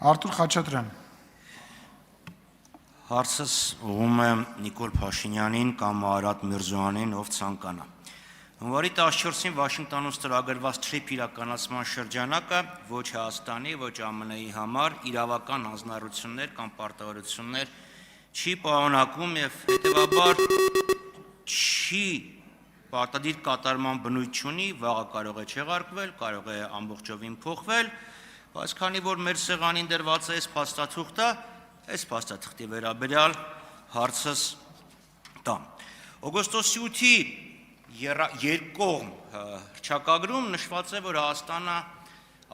Արտուր Խաչատրյան։ Հարցս ուղղում է Նիկոլ Փաշինյանին կամ Արադ Միրզոյանին, ով ցանկանա։ Հունվարի 14-ին Վաշինգտոնում ստորագրված TRIP իրականացման շրջանակը ոչ Հայաստանի, ոչ ԱՄՆ-ի համար իրավական հանձնառություններ կամ պարտավորություններ չի պարունակում եւ հետեւաբար չի պարտադիր կատարման բնույթ ունի, վաղը կարող է չեղարկվել, կարող է ամբողջովին փոխվել, բայց քանի որ մեր սեղանին դրված է այս փաստաթուղթը, այս փաստաթղթի վերաբերյալ հարցս տամ։ Օգոստոսի 8-ի երկկողմ հռչակագրում նշված է, որ Հայաստանը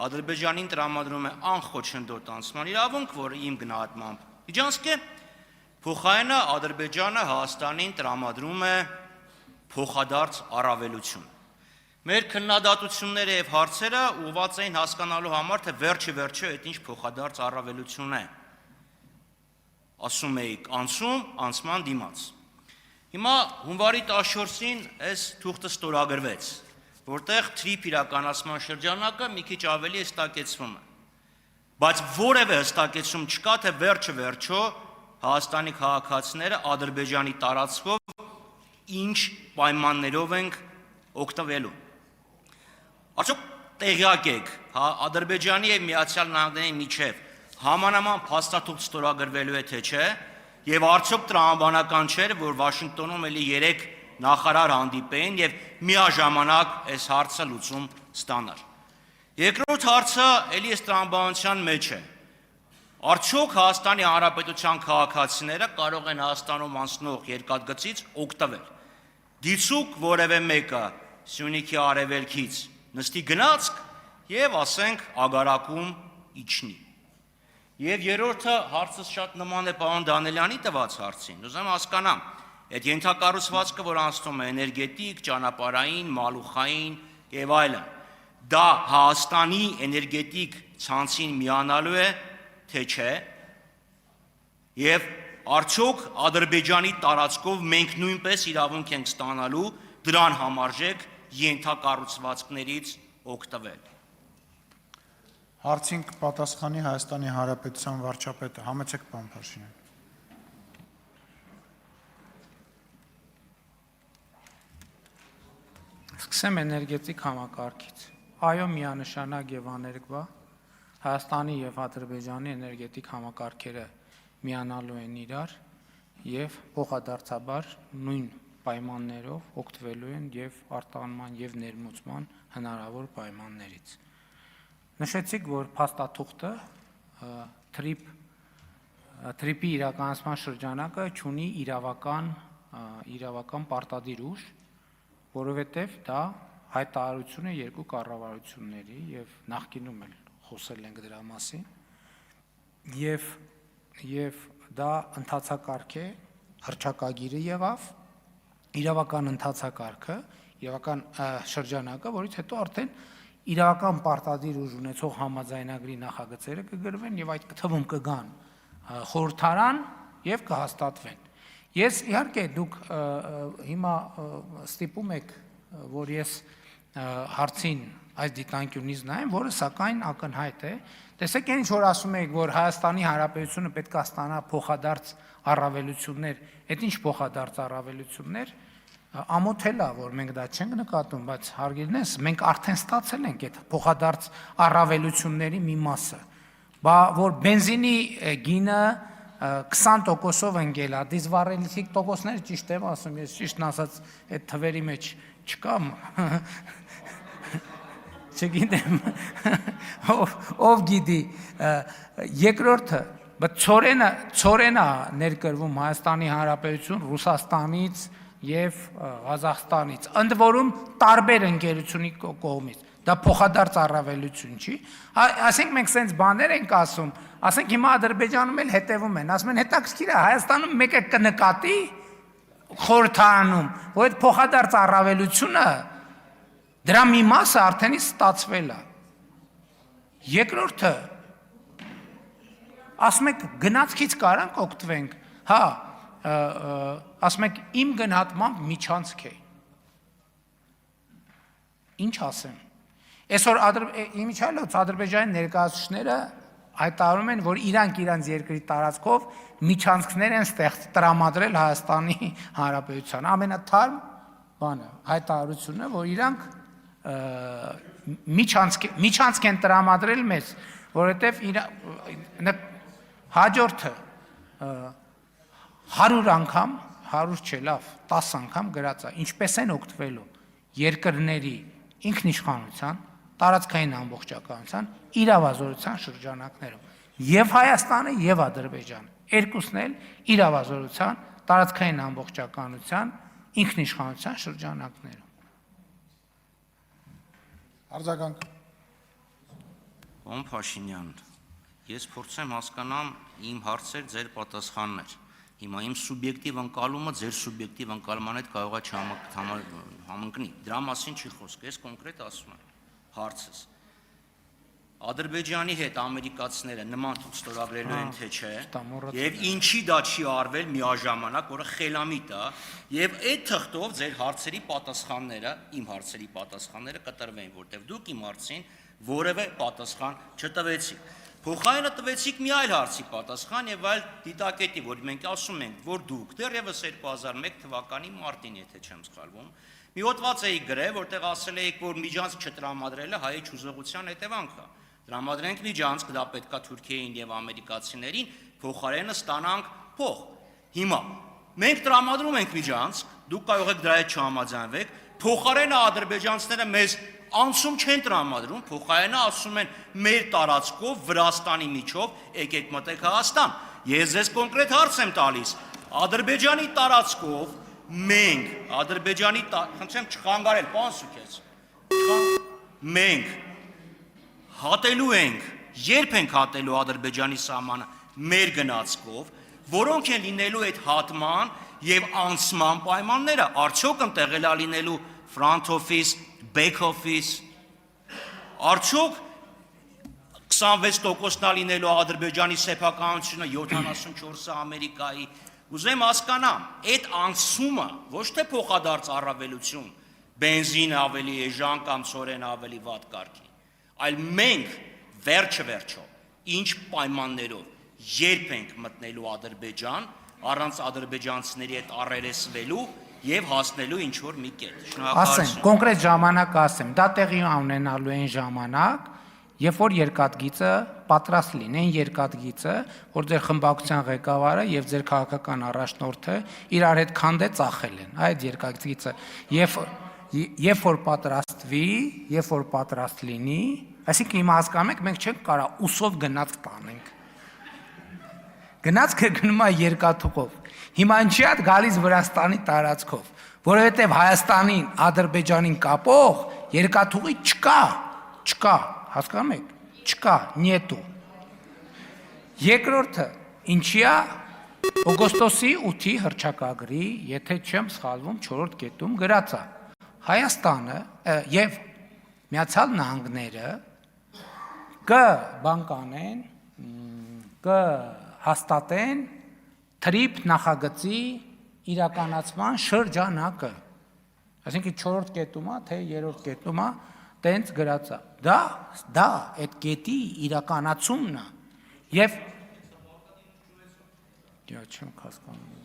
Ադրբեջանին տրամադրում է անխոչնդոտ անցման իրավունք, որը իմ գնահատմամբ միջանցք է, փոխարենը Ադրբեջանը Հայաստանին տրամադրում է փոխադարձ առավելություն։ Մեր քննադատությունները եւ հարցերը ուղղված էին հասկանալու համար, թե վերջը այդ ինչ փոխադարձ առավելություն է։ Ասում էիք անցման դիմաց։ Հիմա հունվարի 14-ին այս թուղթը ստորագրվեց, որտեղ TRIP իրականացման շրջանակը մի քիչ ավելի հստակեցվում է։ Բայց որևէ հստակեցում չկա, թե վերջը Հայաստանի քաղաքացիները Ադրբեջանի տարածքով ինչ պայմաններով են օգտվելու։ Արդյոք տեղյակ եք, Ադրբեջանի եւ Միացյալ Նահանգների միջև համանման փաստաթուղթ ստորագրվելու է թե չէ, եւ արդյոք տրամաբանական չէր, որ Վաշինգտոնում էլի 3 նախարար հանդիպեին եւ միաժամանակ այս հարցը լուծում ստանար։ Երկրորդ հարցը էլի այս տրամաբանության մեջ է։ Արդյոք Հայաստանի Հանրապետության քաղաքացիները կարող են Հայաստանում անցնող երկաթգծից օգտվել։ Դիցուկ որևէ մեկը Սյունիքի արևելքից նստի գնացք եւ ասենք ագարակում իջնի։ Եվ երրորդը հարցս շատ նման է պարոն Դանելյանի տված հարցին։ Ուզում հասկանամ, այդ ենթակառուցվածքը, որ անցնում է էներգետիկ, ճանապարհային, մալուխային եւ այլն, դա Հայաստանի էներգետիկ ցանցին միանալու է, թե չէ։ Եվ արդյոք Ադրբեջանի տարածքով մենք նույնպես իրավունք ենք ստանալու դրան համարժեք ենթակառուցվածքներից օգտվել։ Հարցին կպատասխանի Հայաստանի Հանրապետության վարչապետը։ Համեցեք, պարոն Փաշինյան։ Սկսեմ էներգետիկ համակարգից։ Այո, միանշանակ եւ աներկբա Հայաստանի եւ Ադրբեջանի էներգետիկ համակարգերը միանալու են իրար եւ փոխադարձաբար նույն պայմաններով օգտվելու են եւ արտահանման եւ ներմուծման հնարավոր պայմաններից։ Նշեցիք, որ փաստաթուղթը TRIP-ի իրականացման շրջանակը ունի իրավական պարտադիր ուժ, որովհետև դա հայտարարություն է երկու կառավարությունների եւ նախկինում էլ խոսել ենք դրա մասին, եւ դա ընթացակարգ է, հռչակագիրը եղավ, իրավական ընթացակարգը, իրավական շրջանակը, որից հետո արդեն իրավական պարտադիր ուժ ունեցող համաձայնագրի նախագծերը կգրվեն եւ այդ թվում կգան խորհրդարան եւ կհաստատվեն։ Ես իհարկե դուք հիմա ստիպում եք, որ ես հարցին այս դիտանկյունից նայեմ, որը սակայն ակնհայտ է։ Տեսեք, ինչ որ ասում եք, որ Հայաստանի Հանրապետությունը պետք է ստանա փոխադարձ առավելություններ, այդ ինչ փոխադարձ առավելություններ, ամոթել է, որ մենք դա չենք նկատում, բայց հարգելնես, մենք արդեն ստացել ենք այդ փոխադարձ առավելությունների մի մասը, որ բենզինի գինը 20%-ով ընկել է, դիզվառելիքի տոկոսները ճիշտ եմ ասում, ես ճիշտն ասած այդ թվերի մեջ չկամ, չգիտեմ, ով գիտի, երկրորդը, ծորենա ներկրվում Հայաստանի Հանրապետություն, Ռուսաստանից և Ղազախստանից, ընդ որում տարբեր ընկերությունի կողմից, դա փոխադարձ առավելություն չի, ասենք մենք սենց բաներ ենք ասում, ասենք հիմա Ադրբեջանում էլ հետևում են, ասում են հետաքրքիր է, Հայաստանում մեկը կնկատի խորհրդարանում, որ այդ փոխադարձ առավելությունը դրա մի մասը արդենից ստացվել է։ Երկրորդը, ասում եք գնացքից կարանք օգտվենք, հա, ասում եք իմ գնահատմամբ միջանցք է։ Ինչ ասեմ։ Այսօր իմիջիալոց Ադրբեջանի ներկայացուցիչները հայտարարում են, որ իրանք իրանց երկրի տարածքով միջանցքներ են տրամադրել Հայաստանի Հանրապետության։ Ամենաթարմ բանը հայտարարությունը, որ իրանք միջանցք են տրամադրել մեզ, որովհետև հաջորդը 100 անգամ, 100 չէ, լավ, 10 անգամ գրած է, ինչպես են օգտվելու երկրների ինքնիշխանության, տարածքային ամբողջականության, իրավազորության շրջանակներում։ Եվ Հայաստանը, եւ Ադրբեջանը, երկուսն էլ իրավազորության, տարածքային ամբողջականության, ինքնիշխանության շրջանակներում։ Արձագանք։ Պարոն Փաշինյան, ես փորձեմ հասկանամ իմ հարցեր, ձեր պատասխաններ։ Հիմա իմ սուբյեկտիվ ընկալումը ձեր սուբյեկտիվ ընկալման հետ կարող է չհամընկնի։ Դրա մասին չի խոսք, ես կոնկրետ ասում եմ հարցս։ Ադրբեջանի հետ ամերիկացիները նման թուղթ ստորագրելու են թե չէ, եւ ինչի դա չի արվել միաժամանակ, որը խելամիտ է, եւ այդ թղթով ձեր հարցերի պատասխանները, իմ հարցերի պատասխանները կտրվեն, որտեվ դուք իմ հարցին որևէ պատասխան չտվեցիք։ Փոխարենը տվեցիք մի այլ հարցի պատասխան եւ այլ դիտակետի, որ մենք ասում ենք, որ դուք դեռևս 2001 թվականի մարտին, եթե չեմ սխալվում, մի հոդված էիք գրել, որտեղ ասել էիք, որ միջանցք չտրամադրելը հայ ուժեղության հետևանք է։ Տրամադրենք միջանցք, դա պետքա Թուրքիային եւ ամերիկացիներին, փոխարենը ստանանք փող։ Հիմա մենք տրամադրում ենք միջանցք, դուք կարող եք դրա հետ չհամաձայնվեք, փոխարենը ադրբեջանցիները մեզ անցում չեն տրամադրում, փոխարենը ասում են մեր տարածքով Վրաստանի միջով եկեք մտեք Հայաստան։ Ես ձեզ կոնկրետ հարց եմ տալիս։ Ադրբեջանի տարածքով մենք, խնդրեմ չխանգարել, պարոն Սուքես։ Մենք հատելու ենք, երբ ենք հատելու Ադրբեջանի սահմանը մեր գնացքով, որոնք են լինելու այդ հատման եւ անցման պայմանները, արդյոք ընտեղել է լինելու front office, back office, արդյոք 26%-ն է լինելու Ադրբեջանի սեփականությունը, 74-ը Ամերիկայի, ուզեմ հասկանամ, այդ անցումը ոչ թե փոխադարձ առավելություն, բենզին ավելի էժան կամ ցորեն ավելի վատ կարգի, այլ մենք վերջը ինչ պայմաններով երբ ենք մտնելու Ադրբեջան, առանց ադրբեջանցիների հետ առերեսվելու եւ հասնելու ինչ որ մի կետ։ Ասեմ, կոնկրետ ժամանակ ասեմ, դա տեղի ունենալու են ժամանակ, երբ որ երկաթգիծը պատրաստ լինի, այն երկաթգիծը, որ ձեր խմբակցության ղեկավարը եւ ձեր քաղաքական առաջնորդը իրար հետ քանդե ծախել են, այդ երկաթգիծը, երբ որ պատրաստվի, երբ որ պատրաստ լինի, այսինքն հիմա հասկանում եք, մենք չենք կարող ուսով գնացք տանենք։ Գնացքը գնում է երկաթուղով։ Հիմա ինչի է գալիս Վրաստանի տարածքով, որովհետև Հայաստանին, Ադրբեջանին կապող երկաթուղի չկա, հասկանում եք, չկա, նետու։ Երկրորդը, ինչի է օգոստոսի 8-ի հռչակագրի, եթե չեմ սխալվում, 4-րդ կետում գրած է, Հայաստանը եւ Միացյալ Նահանգները կբանկանեն, կհաստատեն թրիփ նախագծի իրականացման շրջանակը։ Այսինքն 4-րդ կետում է, թե 3-րդ կետում է, տենց գրած է։ Դա այդ կետի իրականացումն է։ Եվ չեմ հասկանում։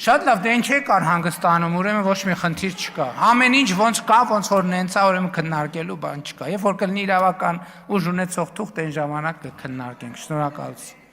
Շատ լավ, դե ինչ եկար հանգստանում, ուրեմն ոչ մի խնդիր չկա։ Ամեն ինչ ոնց կա, ոնց որ նենց է, ուրեմն քննարկելու բան չկա։ Երբ որ կլինի իրավական ուժ ունեցող թուղթ, այն ժամանակ կքննարկենք։ Շնորհակալություն։